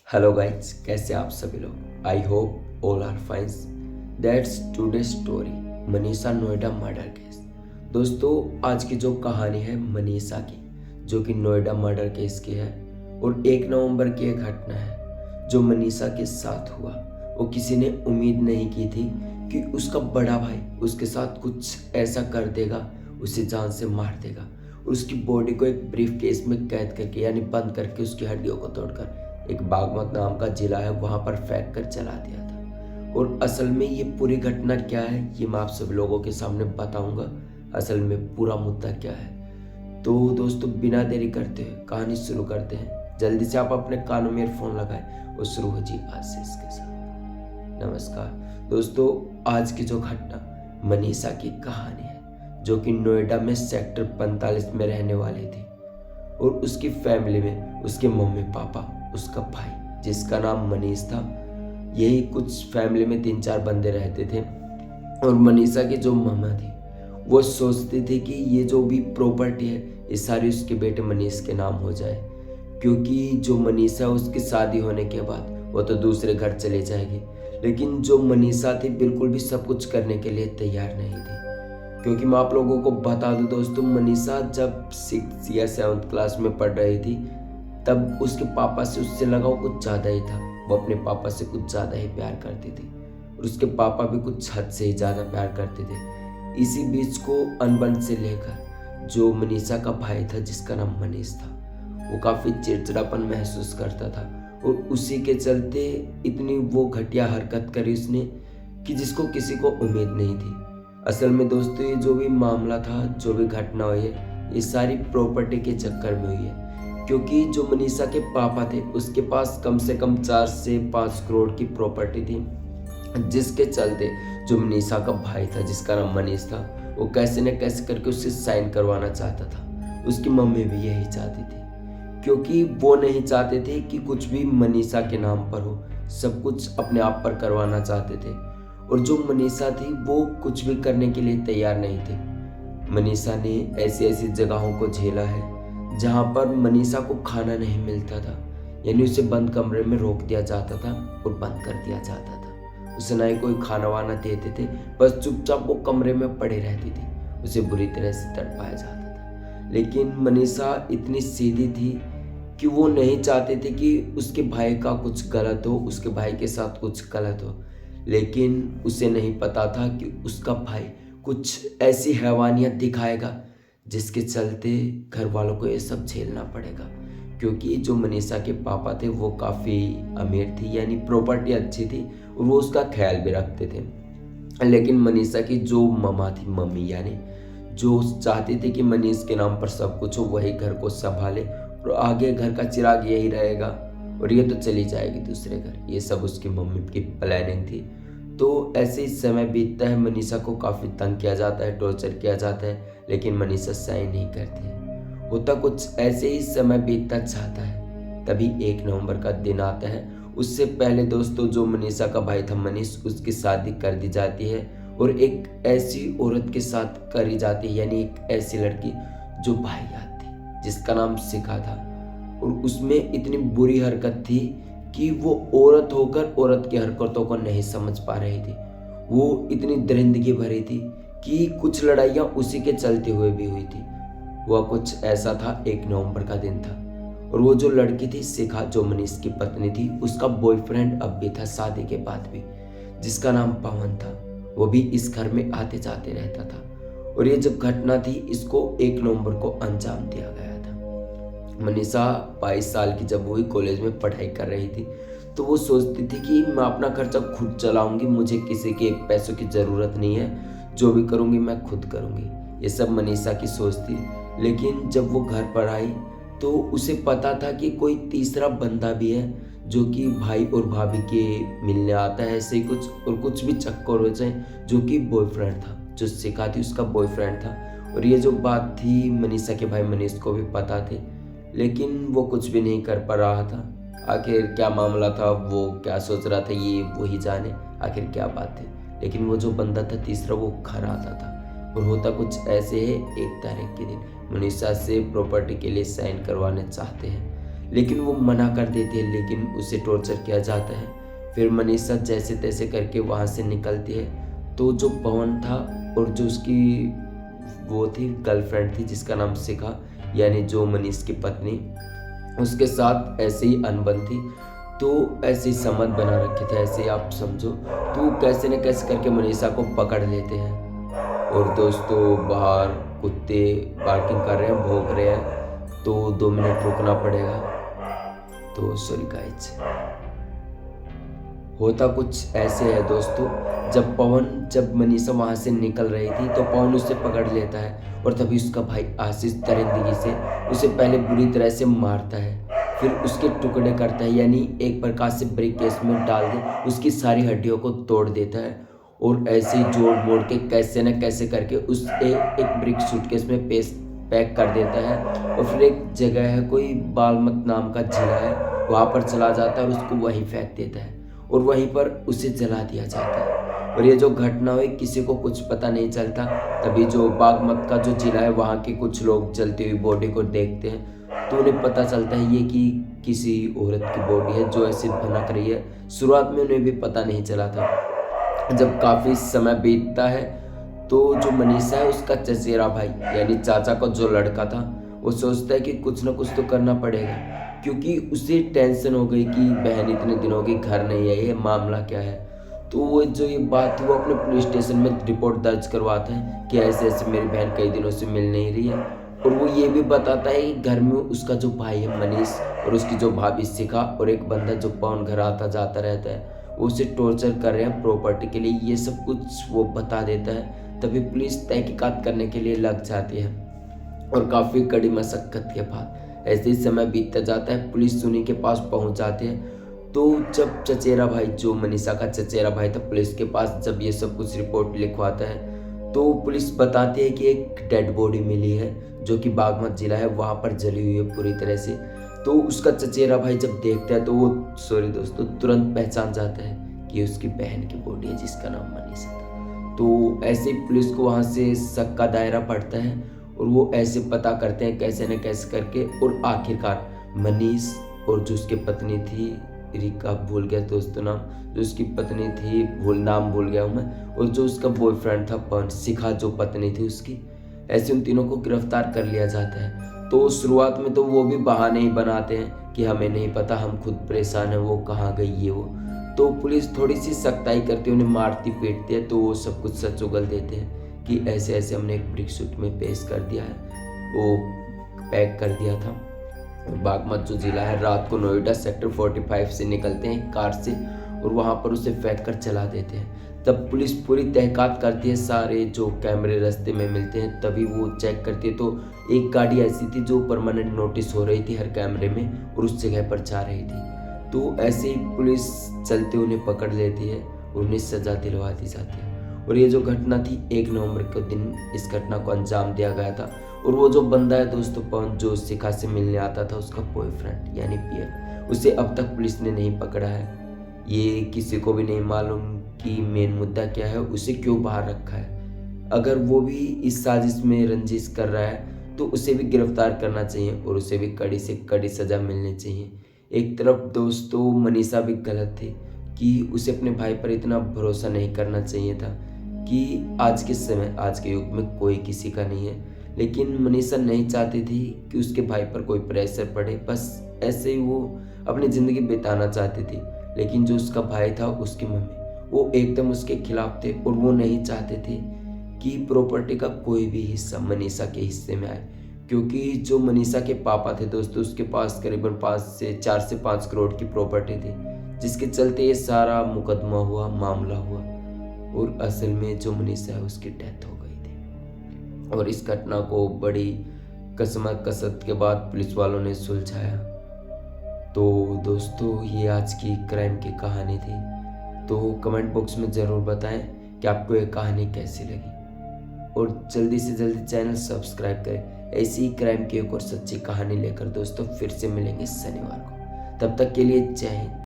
Hello guys, कैसे आप सभी लोग। I hope all are fine. That's today story, Manisha Noida murder case. दोस्तों, आज की जो कहानी है मनीषा की, जो कि नोएडा मर्डर केस की है और 1 नवंबर की एक घटना है जो मनीषा के साथ हुआ। वो किसी ने उम्मीद नहीं की थी कि उसका बड़ा भाई उसके साथ कुछ ऐसा कर देगा, उसे जान से मार देगा और उसकी बॉडी को एक ब्रीफ केस में कैद करके यानी बंद करके उसकी हड्डियों को तोड़कर एक बागमत नाम का जिला है वहां पर फेंक कर चला दिया था। और असल में ये पूरी घटना क्या है ये मैं आप सब लोगों के सामने बताऊंगा। असल में पूरा मुद्दा क्या है। तो दोस्तों, बिना देरी करते हुए कहानी शुरू करते हैं। जल्दी से आप अपने कानों में ईयरफोन लगाएं और शुरू हो जी आज से इसके साथ। नमस्कार दोस्तों, आज की जो घटना मनीषा की कहानी है, जो कि नोएडा में सेक्टर 45 में रहने वाली थी और उसकी फैमिली में उसके मम्मी पापा, उसका भाई जिसका नाम मनीष था, यही कुछ फैमिली में 3-4 बंदे रहते थे। और मनीषा की जो मामा थी वो सोचती थी कि ये जो भी प्रॉपर्टी है ये सारी उसके बेटे मनीष के नाम हो जाए, क्योंकि जो मनीषा उसकी शादी होने के बाद वो तो दूसरे घर चले जाएगी। लेकिन जो मनीषा थी बिल्कुल भी सब कुछ करने के लिए तैयार नहीं थी, क्योंकि मैं आप लोगों को बता दूं दोस्तों, मनीषा जब 6 या 7th क्लास में पढ़ रही थी तब उसके पापा से उससे लगाव कुछ ज़्यादा ही था। वो अपने पापा से कुछ ज़्यादा ही प्यार करती थी और उसके पापा भी कुछ हद से ही ज़्यादा प्यार करते थे। इसी बीच को अनबन से लेकर जो मनीषा का भाई था जिसका नाम मनीष था, वो काफ़ी चिड़चिड़ापन महसूस करता था और उसी के चलते इतनी वो घटिया हरकत करी उसने कि जिसको किसी को उम्मीद नहीं थी। असल में दोस्तों, ये जो भी मामला था, जो भी घटना हुई है, ये सारी प्रॉपर्टी के चक्कर में हुई है। क्योंकि जो मनीषा के पापा थे उसके पास कम से कम 4 से 5 करोड़ की प्रॉपर्टी थी, जिसके चलते जो मनीषा का भाई था जिसका नाम मनीष था, वो कैसे न कैसे करके उससे साइन करवाना चाहता था। उसकी मम्मी भी यही चाहती थी, क्योंकि वो नहीं चाहते थे कि कुछ भी मनीषा के नाम पर हो, सब कुछ अपने आप पर करवाना चाहते थे। और जो मनीषा थी वो कुछ भी करने के लिए तैयार नहीं थी। मनीषा ने ऐसी ऐसी जगहों को झेला है जहाँ पर मनीषा को खाना नहीं मिलता था, यानी उसे बंद कमरे में रोक दिया जाता था और बंद कर दिया जाता था। उसे ना ही कोई खाना वाना देते थे, बस चुपचाप वो कमरे में पड़ी रहती थी। उसे बुरी तरह से तड़पाया जाता था। लेकिन मनीषा इतनी सीधी थी कि वो नहीं चाहते थे कि उसके भाई का कुछ गलत हो, उसके भाई के साथ कुछ गलत हो। लेकिन उसे नहीं पता था कि उसका भाई कुछ ऐसी हैवानियत दिखाएगा जिसके चलते घर वालों को ये सब झेलना पड़ेगा। क्योंकि जो मनीषा के पापा थे वो काफ़ी अमीर थी, यानी प्रॉपर्टी अच्छी थी और वो उसका ख्याल भी रखते थे। लेकिन मनीषा की जो ममा थी, मम्मी यानी, जो चाहती थी कि मनीष के नाम पर सब कुछ हो, वही घर को संभाले और आगे घर का चिराग यही रहेगा और ये तो चली जाएगी दूसरे घर। ये सब उसकी मम्मी की प्लानिंग थी। तो ऐसे ही समय बीतता है, मनीषा को काफ़ी तंग किया जाता है, टॉर्चर किया जाता है, लेकिन मनीषा सही नहीं करती है। होता कुछ ऐसे ही समय बीतता चाहता है, तभी 1 नवंबर का दिन आता है। उससे पहले दोस्तों, जो मनीषा का भाई था मनीष, उसकी शादी कर दी जाती है और एक ऐसी औरत के साथ करी जाती है, यानी एक ऐसी लड़की जो भाईयात थी जिसका नाम शिखा था। और उसमें इतनी बुरी हरकत थी कि वो औरत होकर औरत की हरकतों को नहीं समझ पा रही थी। वो इतनी दरिंदगी भरी थी कि कुछ लड़ाइयाँ उसी के चलते हुए भी हुई थी। वह कुछ ऐसा था, 1 नवंबर का दिन था और वो जो लड़की थी शिखा, जो मनीष की पत्नी थी, उसका बॉयफ्रेंड अब भी था शादी के बाद भी, जिसका नाम पवन था। वो भी इस घर में आते जाते रहता था और ये जब घटना थी, इसको 1 नवंबर को अंजाम दिया गया था। मनीषा 22 साल की जब हुई, कॉलेज में पढ़ाई कर रही थी, तो वो सोचती थी कि मैं अपना खर्चा खुद चलाऊंगी, मुझे किसी के पैसों की ज़रूरत नहीं है, जो भी करूंगी मैं खुद करूंगी। ये सब मनीषा की सोच थी। लेकिन जब वो घर पर आई तो उसे पता था कि कोई तीसरा बंदा भी है, जो कि भाई और भाभी के मिलने आता है, ऐसे ही कुछ और कुछ भी चक्कर हो जाए, जो कि बॉयफ्रेंड था। जो शिखा थी उसका बॉयफ्रेंड था और ये जो बात थी मनीषा के भाई मनीष को भी पता थी, लेकिन वो कुछ भी नहीं कर पा रहा था। आखिर क्या मामला था, वो क्या सोच रहा था, ये वही जाने आखिर क्या बात थी। लेकिन वो जो बंदा था तीसरा, वो घर आता था और होता कुछ ऐसे है, 1 तारीख के दिन मनीषा से प्रॉपर्टी के लिए साइन करवाने चाहते हैं। लेकिन वो मना कर देती है, लेकिन उसे टॉर्चर किया जाता है। फिर मनीषा जैसे तैसे करके वहाँ से निकलती है। तो जो पवन था और जो उसकी वो थी गर्लफ्रेंड थी जिसका नाम शिखा, यानी जो मनीष की पत्नी, उसके साथ ऐसे ही अनबन थी। तो ऐसे ही संबंध बना रखे थे, ऐसे ही आप समझो। तो कैसे न कैसे करके मनीषा को पकड़ लेते हैं। और दोस्तों बाहर कुत्ते बार्किंग कर रहे हैं, भौंक रहे हैं, तो 2 मिनट रुकना पड़ेगा। तो सॉरी गाइस, होता कुछ ऐसे है दोस्तों, जब मनीषा वहाँ से निकल रही थी तो पवन उसे पकड़ लेता है और तभी उसका भाई आशीष दरिंदगी से उसे पहले बुरी तरह से मारता है, फिर उसके टुकड़े करता है, यानी एक प्रकार से ब्रीफ केस में डाल दे उसकी सारी हड्डियों को तोड़ देता है। और ऐसे ही जोड़ मोड़ के कैसे न कैसे करके उसे एक ब्रिक सूटकेस में पैक कर देता है। और फिर एक जगह है, कोई बालमत नाम का जिला है, वहाँ पर चला जाता है और उसको वहीं फेंक देता है और वहीं पर उसे जला दिया जाता है। और ये जो घटना हुई किसी को कुछ पता नहीं चलता। तभी जो बागमत का जो जिला है वहाँ के कुछ लोग जलती हुई बॉडी को देखते हैं, तो उन्हें पता चलता है ये कि किसी औरत की बॉडी है जो ऐसे भनक रही है। शुरुआत में उन्हें भी पता नहीं चला था। जब काफ़ी समय बीतता है तो जो मनीषा है उसका चचेरा भाई यानी चाचा का जो लड़का था, वो सोचता है कि कुछ ना कुछ तो करना पड़ेगा, क्योंकि उसे टेंशन हो गई कि बहन इतने दिनों की घर नहीं आई है, मामला क्या है। तो वो जो ये बात थी वो अपने पुलिस स्टेशन में रिपोर्ट दर्ज करवाता है कि ऐसे ऐसे मेरी बहन कई दिनों से मिल नहीं रही है। और वो ये भी बताता है कि घर में उसका जो भाई है मनीष और उसकी जो भाभी शिखा और एक बंदा जो पवन घर आता जाता रहता है, वो उसे टॉर्चर कर रहे हैं प्रॉपर्टी के लिए। ये सब कुछ वो बता देता है। तभी पुलिस तहकीकात करने के लिए लग जाती है और काफ़ी कड़ी मशक्कत के बाद ऐसे ही समय बीतता जाता है। पुलिस उन्हीं के पास पहुंच जाते हैं। तो जब चचेरा भाई, जो मनीषा का चचेरा भाई था, पुलिस के पास जब ये सब कुछ रिपोर्ट लिखवाता है तो पुलिस बताती है कि एक डेड बॉडी मिली है जो कि बागमत जिला है, वहाँ पर जली हुई है पूरी तरह से। तो उसका चचेरा भाई जब देखता है तो वो तुरंत पहचान जाता है कि उसकी बहन की बॉडी है जिसका नाम मनीषा था। तो ऐसे ही पुलिस को वहाँ से शक का दायरा पड़ता है और वो ऐसे पता करते हैं कैसे न कैसे करके। और आखिरकार मनीष और जो उसकी पत्नी थी, रिका भूल गया दोस्तों नाम, जो उसकी पत्नी थी नाम भूल गया हूँ मैं, और जो उसका बॉयफ्रेंड था पवन, शिखा जो पत्नी थी उसकी, ऐसे उन तीनों को गिरफ्तार कर लिया जाता है। तो शुरुआत में तो वो भी बहाने ही बनाते हैं कि हमें नहीं पता, हम खुद परेशान हैं, वो कहाँ गई ये वो। तो पुलिस थोड़ी सी सख्ताई करती है, उन्हें मारती पीटती है, तो वो सब कुछ सच उगल देते हैं कि ऐसे ऐसे हमने एक ब्रिक सूट में पेश कर दिया है, वो पैक कर दिया था। बागमत जो जिला है, रात को नोएडा सेक्टर 45 से निकलते हैं कार से और वहाँ पर उसे फेंक कर चला देते हैं। तब पुलिस पूरी तहकीकात करती है, सारे जो कैमरे रास्ते में मिलते हैं तभी वो चेक करती है। तो एक गाड़ी ऐसी थी जो परमानेंट नोटिस हो रही थी हर कैमरे में और उस जगह पर जा रही थी। तो ऐसे ही पुलिस चलते उन्हें पकड़ लेती है, उन्हें सजा दिलवा दी जाती है। और ये जो घटना थी 1 नवंबर के दिन इस घटना को अंजाम दिया गया था। और वो जो बंदा है दोस्तों पवन, जो शिखा से मिलने आता था, उसका बॉयफ्रेंड यानी पीएफ, उसे अब तक पुलिस ने नहीं पकड़ा है। ये किसी को भी नहीं मालूम कि मेन मुद्दा क्या है, उसे क्यों बाहर रखा है। अगर वो भी इस साजिश में रंजिश कर रहा है तो उसे भी गिरफ्तार करना चाहिए और उसे भी कड़ी से कड़ी सजा मिलनी चाहिए। एक तरफ दोस्तों मनीषा भी गलत थी कि उसे अपने भाई पर इतना भरोसा नहीं करना चाहिए था, कि आज के समय, आज के युग में कोई किसी का नहीं है। लेकिन मनीषा नहीं चाहती थी कि उसके भाई पर कोई प्रेशर पड़े, बस ऐसे ही वो अपनी ज़िंदगी बिताना चाहती थी। लेकिन जो उसका भाई था, उसकी मम्मी, वो एकदम उसके खिलाफ थे और वो नहीं चाहते थे कि प्रॉपर्टी का कोई भी हिस्सा मनीषा के हिस्से में आए। क्योंकि जो मनीषा के पापा थे दोस्तों, उसके पास करीबन 4 से 5 करोड़ की प्रॉपर्टी थी, जिसके चलते ये सारा मुकदमा हुआ, मामला हुआ। और असल में जो मनीषा है उसकी डेथ हो गई थी। और इस घटना को बड़ी कसमकसत के बाद पुलिस वालों ने सुलझाया। तो दोस्तों ये आज की क्राइम की कहानी थी। तो कमेंट बॉक्स में ज़रूर बताएं कि आपको ये कहानी कैसी लगी और जल्दी से जल्दी चैनल सब्सक्राइब करें। ऐसी ही क्राइम की एक और सच्ची कहानी लेकर दोस्तों फिर से मिलेंगे शनिवार को। तब तक के लिए जय हिंद।